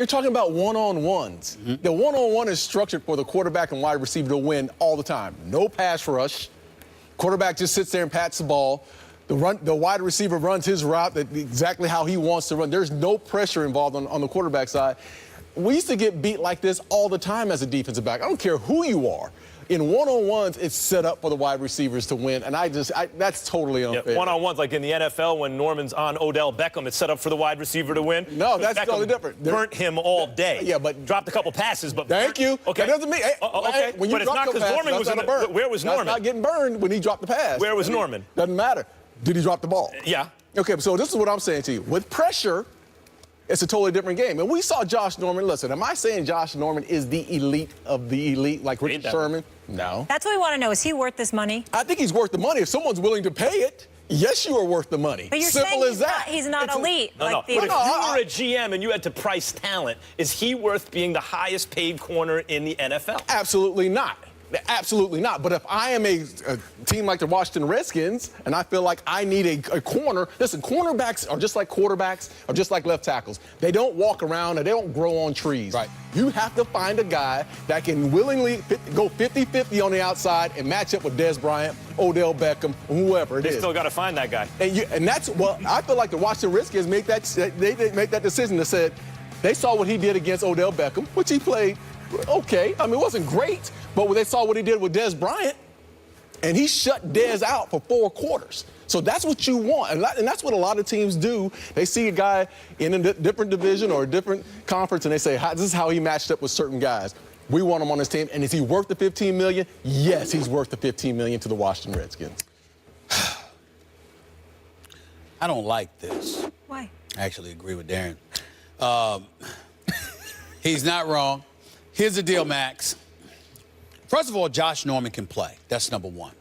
You're talking about one-on-ones. Mm-hmm. The one-on-one is structured for the quarterback and wide receiver to win all the time. No pass rush. Quarterback just sits there and pats the ball. The wide receiver runs his route exactly how he wants to run. There's no pressure involved on the quarterback side. We used to get beat like this all the time as a defensive back. I don't care who you are. In one-on-ones, it's set up for the wide receivers to win, and that's totally unfair. Yeah, one-on-ones, like in the NFL, when Norman's on Odell Beckham, it's set up for the wide receiver to win. No, that's Beckham totally different. Burnt him all day. Yeah, but dropped a couple passes, but thank you. Okay, that doesn't mean. Okay, when you but it's not because Norman was in the. Where was Norman? That's not getting burned when he dropped the pass. Where was Norman? Doesn't matter. Did he drop the ball? Yeah. Okay, so this is what I'm saying to you. With pressure, it's a totally different game. And we saw Josh Norman. Listen, am I saying Josh Norman is the elite of the elite, like Richard Sherman? No. That's what we want to know. Is he worth this money? I think he's worth the money. If someone's willing to pay it, yes, you are worth the money. But you're Simple saying as that. He's not elite. No, like but if you were a GM and you had to price talent, is he worth being the highest paid corner in the NFL? Absolutely not. Absolutely not. But if I am a team like the Washington Redskins and I feel like I need a corner, listen, cornerbacks are just like quarterbacks, are just like left tackles. They don't walk around and they don't grow on trees. Right. You have to find a guy that can willingly go 50-50 on the outside and match up with Dez Bryant, Odell Beckham, whoever it is. They still got to find that guy. And that's, well, I feel like the Washington Redskins make that decision that said they saw what he did against Odell Beckham, which he played okay. I mean, it wasn't great, but when they saw what he did with Dez Bryant, and he shut Dez out for 4 quarters. So that's what you want, and that's what a lot of teams do. They see a guy in a different division or a different conference, and they say, this is how he matched up with certain guys. We want him on this team, and is he worth the $15 million? Yes, he's worth the $15 million to the Washington Redskins. I don't like this. Why? I actually agree with Darren. He's not wrong. Here's the deal, Max. First of all, Josh Norman can play. That's number one.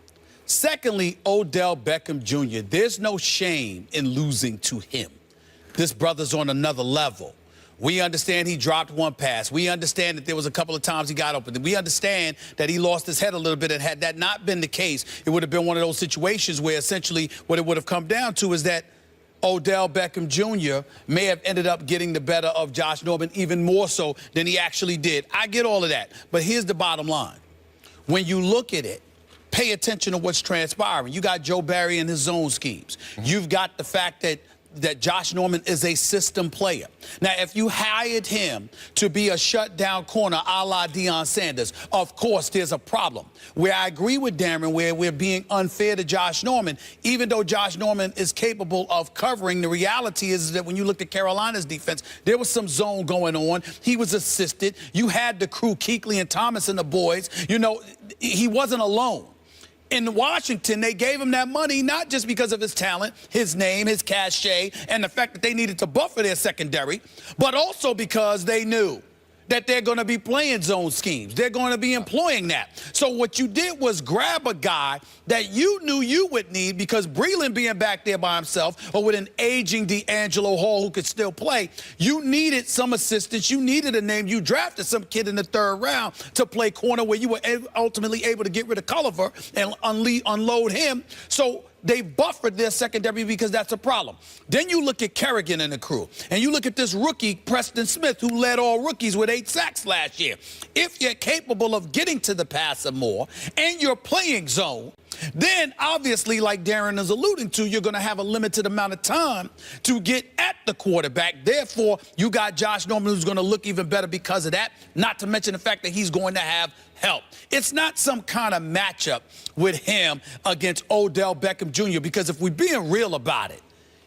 Secondly, Odell Beckham Jr., there's no shame in losing to him. This brother's on another level. We understand he dropped one pass. We understand that there was a couple of times he got open. We understand that he lost his head a little bit, and had that not been the case, it would have been one of those situations where essentially what it would have come down to is that Odell Beckham Jr. may have ended up getting the better of Josh Norman even more so than he actually did. I get all of that. But here's the bottom line. When you look at it, pay attention to what's transpiring. You got Joe Barry and his zone schemes. You've got the fact that Josh Norman is a system player. Now, if you hired him to be a shutdown corner a la Deion Sanders, of course there's a problem. Where I agree with Darren, where we're being unfair to Josh Norman, even though Josh Norman is capable of covering, the reality is that when you looked at Carolina's defense, there was some zone going on. He was assisted. You had the crew, Kuechly and Thomas and the boys. You know, he wasn't alone. In Washington, they gave him that money not just because of his talent, his name, his cachet, and the fact that they needed to buffer their secondary, but also because they knew that they're going to be playing zone schemes. They're going to be employing that. So what you did was grab a guy that you knew you would need, because Breland being back there by himself, or with an aging D'Angelo Hall who could still play, you needed some assistance. You needed a name. You drafted some kid in the 3rd round to play corner, where you were ultimately able to get rid of Culliver and unload him. So they buffered their secondary because that's a problem. Then you look at Kerrigan and the crew, and you look at this rookie, Preston Smith, who led all rookies with 8 sacks last year. If you're capable of getting to the passer more and you're playing zone, then obviously, like Darren is alluding to, you're going to have a limited amount of time to get at the quarterback. Therefore, you got Josh Norman, who's going to look even better because of that, not to mention the fact that he's going to have help. It's not some kind of matchup with him against Odell Beckham Jr., because if we're being real about it,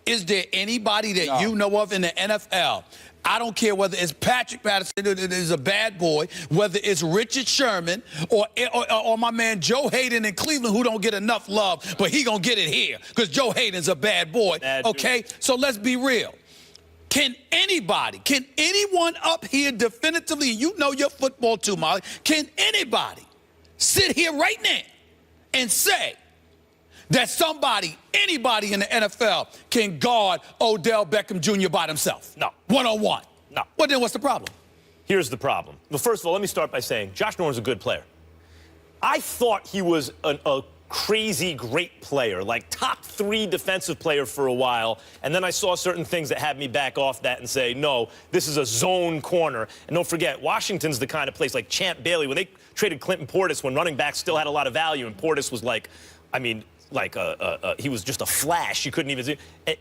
is there anybody that you know of in the NFL? I don't care whether it's Patrick Patterson, that is a bad boy, whether it's Richard Sherman, or my man Joe Hayden in Cleveland, who don't get enough love, but he gonna get it here because Joe Hayden's a bad boy. Okay, so let's be real. Can anyone up here definitively, you know your football too, Molly, can anybody sit here right now and say that anybody in the NFL can guard Odell Beckham Jr. by themselves? No. One-on-one? No. Well, then what's the problem? Here's the problem. Well, first of all, let me start by saying Josh Norman's a good player. I thought he was a crazy great player, like top 3 defensive player for a while, and then I saw certain things that had me back off that and say, no, this is a zone corner. And don't forget, Washington's the kind of place like Champ Bailey, when they traded Clinton Portis when running backs still had a lot of value, and Portis was like, I mean, like he was just a flash. You couldn't even see.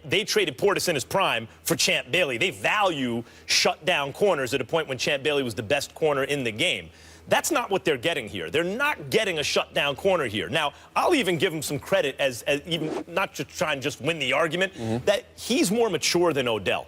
They traded Portis in his prime for Champ Bailey. They value shutdown corners at a point when Champ Bailey was the best corner in the game. That's not what they're getting here. They're not getting a shutdown corner here. Now, I'll even give him some credit as even not to try and just win the argument, that he's more mature than Odell.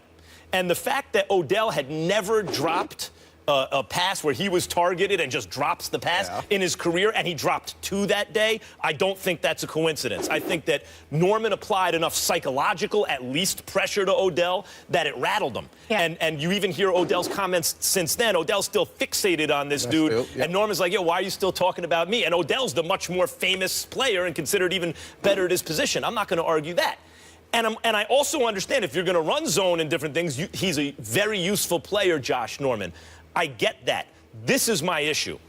And the fact that Odell had never dropped a pass where he was targeted and just drops the pass in his career, and he dropped 2 that day, I don't think that's a coincidence. I think that Norman applied enough psychological, at least, pressure to Odell that it rattled him. Yeah. And you even hear Odell's comments since then. Odell's still fixated on this dude. And Norman's like, yo, why are you still talking about me? And Odell's the much more famous player and considered even better at his position. I'm not going to argue that. And I also understand if you're going to run zone and different things, he's a very useful player, Josh Norman. I get that. This is my issue.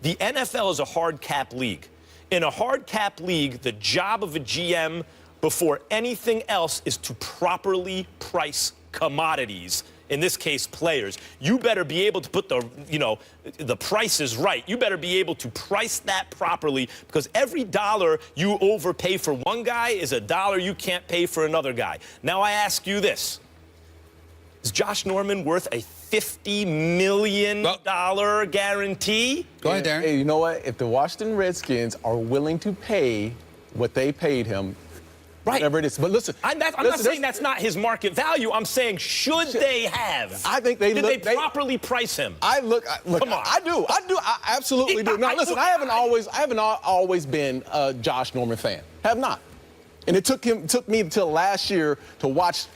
The NFL is a hard cap league. In a hard cap league, the job of a GM before anything else is to properly price commodities. In this case, players. You better be able to put the prices right. You better be able to price that properly, because every dollar you overpay for one guy is a dollar you can't pay for another guy. Now I ask you this. Is Josh Norman worth a $50 million guarantee? Go ahead, Darren. Hey, you know what? If the Washington Redskins are willing to pay what they paid him, whatever it is. But listen, I'm not saying that's not his market value. I'm saying should they have? I think did they properly price him? Look, come on. I do. I absolutely do. Now, listen, I haven't always been a Josh Norman fan. Have not. And it took me until last year to watch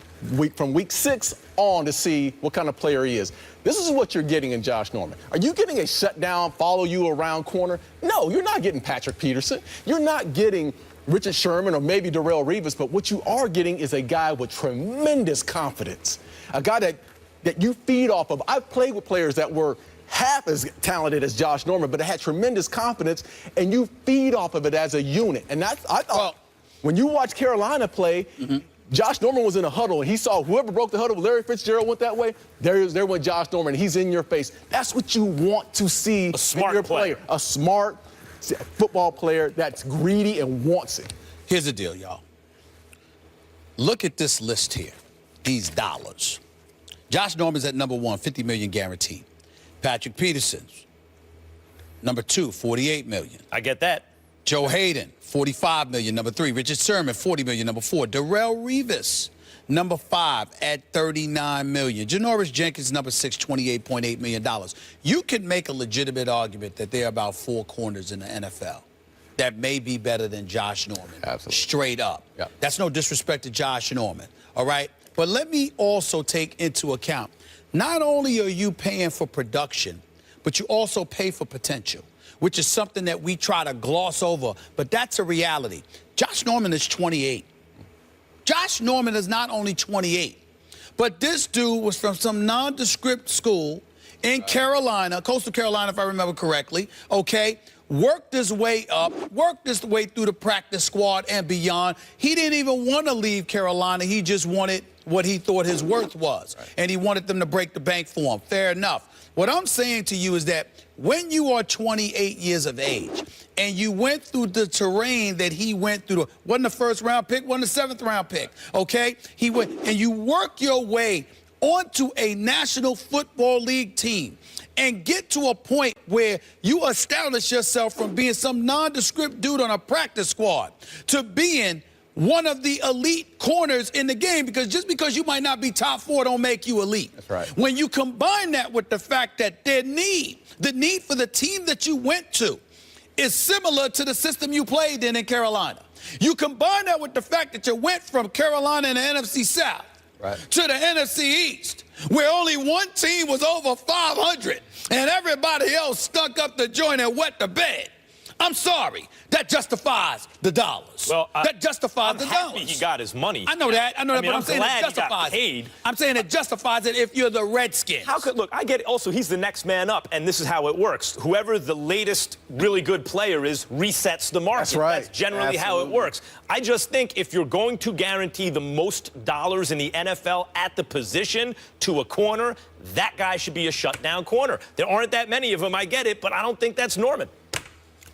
from week 6 on to see what kind of player he is. This is what you're getting in Josh Norman. Are you getting a shutdown, follow you around corner? No, you're not getting Patrick Peterson. You're not getting Richard Sherman or maybe Darrelle Revis, but what you are getting is a guy with tremendous confidence, a guy that you feed off of. I've played with players that were half as talented as Josh Norman, but they had tremendous confidence, and you feed off of it as a unit. And I thought when you watch Carolina play, Josh Norman was in a huddle, and he saw whoever broke the huddle, Larry Fitzgerald went that way, there went Josh Norman. He's in your face. That's what you want to see in your player. A smart football player that's greedy and wants it. Here's the deal, y'all. Look at this list here, these dollars. Josh Norman's at number 1, $50 million guaranteed. Patrick Peterson's number 2, $48 million. I get that. Joe Hayden, $45 million, number 3. Richard Sherman, $40 million, number 4. Darrelle Revis, number 5, at $39 million. Janoris Jenkins, number 6, $28.8 million. You can make a legitimate argument that there are about 4 corners in the NFL that may be better than Josh Norman. Absolutely. Straight up. Yep. That's no disrespect to Josh Norman, all right? But let me also take into account, not only are you paying for production, but you also pay for potential, which is something that we try to gloss over, but that's a reality. Josh Norman is 28. Josh Norman is not only 28, but this dude was from some nondescript school in Carolina, Coastal Carolina, if I remember correctly, okay? Worked his way up, worked his way through the practice squad and beyond. He didn't even want to leave Carolina. He just wanted what he thought his worth was, and he wanted them to break the bank for him. Fair enough. What I'm saying to you is that when you are 28 years of age and you went through the terrain that he went through, wasn't the 1st round pick, wasn't the 7th round pick, okay? He went, and you work your way onto a National Football League team and get to a point where you establish yourself from being some nondescript dude on a practice squad to being one of the elite corners in the game, because just because you might not be top 4 don't make you elite. That's right. When you combine that with the fact that the need for the team that you went to is similar to the system you played in Carolina. You combine that with the fact that you went from Carolina in the NFC South to the NFC East, where only one team was over 500 and everybody else stuck up the joint and wet the bed. I'm sorry. That justifies the dollars. Well, that justifies I'm the happy dollars. he got his money. I know that. But I'm saying glad it justifies he got paid. I'm saying it justifies it if you're the Redskins. How could, look, I get it. Also, he's the next man up, and this is how it works. Whoever the latest really good player is resets the market. That's right. That's generally how it works. I just think if you're going to guarantee the most dollars in the NFL at the position to a corner, that guy should be a shutdown corner. There aren't that many of them, I get it, but I don't think that's Norman.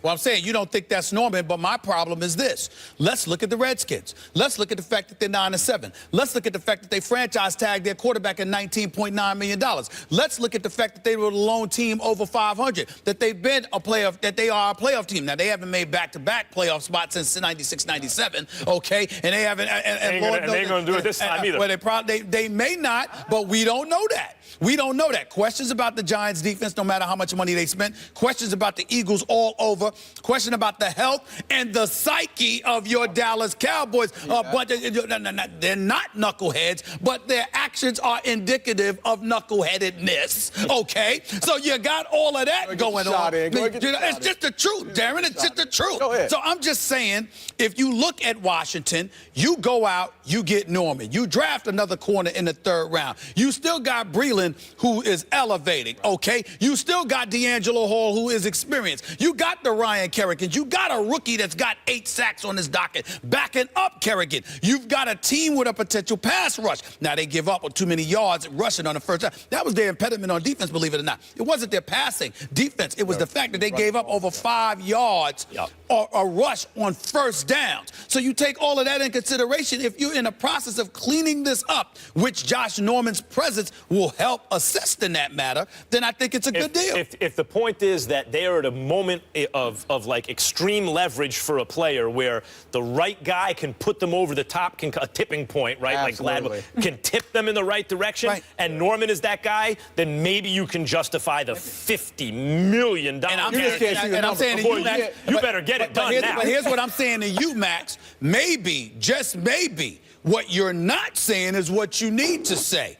Well, I'm saying you don't think that's Norman, but my problem is this. Let's look at the Redskins. Let's look at the fact that they're 9-7. Let's look at the fact that they franchise tagged their quarterback at $19.9 million. Let's look at the fact that they were the lone team over 500, that they've been a playoff, that they are a playoff team. Now, they haven't made back-to-back playoff spots since 96, 97, okay? And they haven't, and they ain't gonna do it this time either. Well, they may not, but we don't know that. We don't know that. Questions about the Giants' defense, no matter how much money they spent. Questions about the Eagles all over. Question about the health and the psyche of your Dallas Cowboys. But they're not knuckleheads, but their actions are indicative of knuckleheadedness. Okay? So you got all of that going on. It's just the truth, Darren. It's just the truth. So I'm just saying, if you look at Washington, you go out, you get Norman. You draft another corner in the 3rd round. You still got Breland, who is elevating, okay? You still got D'Angelo Hall, who is experienced. You got the Ryan Kerrigan. You got a rookie that's got 8 sacks on his docket, backing up Kerrigan. You've got a team with a potential pass rush. Now, they give up too many yards rushing on the first time. That was their impediment on defense, believe it or not. It wasn't their passing defense. It was the fact that they gave up over 5 yards or a rush on first downs. So you take all of that in consideration. If you're in the process of cleaning this up, which Josh Norman's presence will help assist in that matter, then I think it's a good deal. If the point is that they are at a moment of like extreme leverage for a player where the right guy can put them over the top, a tipping point, right? Absolutely. Like Gladwell can tip them in the right direction, and Norman is that guy, then maybe you can justify the $50 million. And I'm saying to you, Max, you better get it done now. But here's what I'm saying to you, Max. Maybe, just maybe, what you're not saying is what you need to say.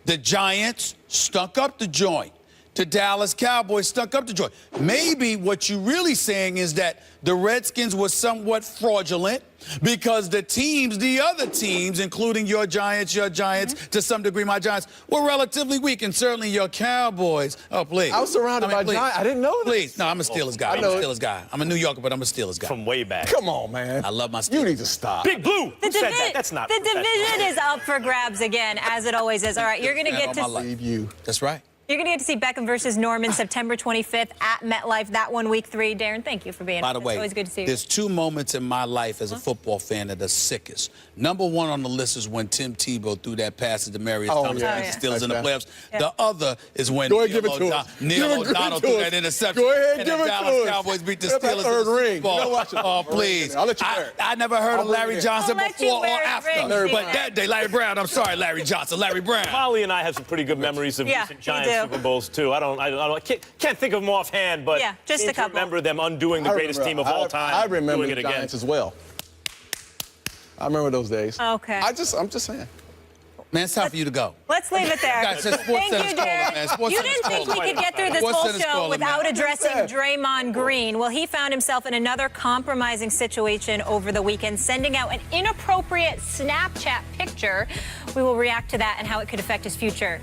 The Giants stunk up the joint. The Dallas Cowboys stunk up the joint. Maybe what you're really saying is that the Redskins were somewhat fraudulent because the other teams, including your Giants, to some degree my Giants, were relatively weak, and certainly your Cowboys. Oh, please. I was surrounded by Giants. I didn't know that. Please. No, I'm a Steelers guy. I'm a New Yorker, but I'm a Steelers guy. From way back. Come on, man. I love my Steelers. You need to stop. Big Blue. Who said that? That's not. The division is up for grabs again, as it always is. All right, you're going to get to Leave you. That's right. You're going to get to see Beckham versus Norman September 25th at MetLife. That one, week 3. Darren, thank you for being here. By the way, it's always good to see you. There's 2 moments in my life as a football fan that are sickest. Number 1 on the list is when Tim Tebow threw that pass to Demarius Thomas and the Steelers in the playoffs. The other is when Neil O'Donnell threw that interception. Go ahead, and give the it Dallas to us. Cowboys beat the That Steelers third in the ring. Super Bowl. You know what? Oh, please. I'll let you wear it. I never heard of Larry Johnson before or after. Ring. But that day, Larry Brown, I'm sorry, Larry Johnson, Larry Brown. Molly and I have some pretty good memories of recent Giants Super Bowls, too. I can't think of them offhand, but just a couple. Remember them undoing the greatest team of all time. I remember doing it the again. Giants as well. I remember those days. Okay. I'm just saying. Man, it's time for you to go. Let's leave it there. Guys, Sports Thank Center's you, calling, Darren. man. Sports You Center's didn't think we calling. could get through this Sports whole Center's show calling, without man. addressing Draymond Green. Well, he found himself in another compromising situation over the weekend, sending out an inappropriate Snapchat picture. We will react to that and how it could affect his future.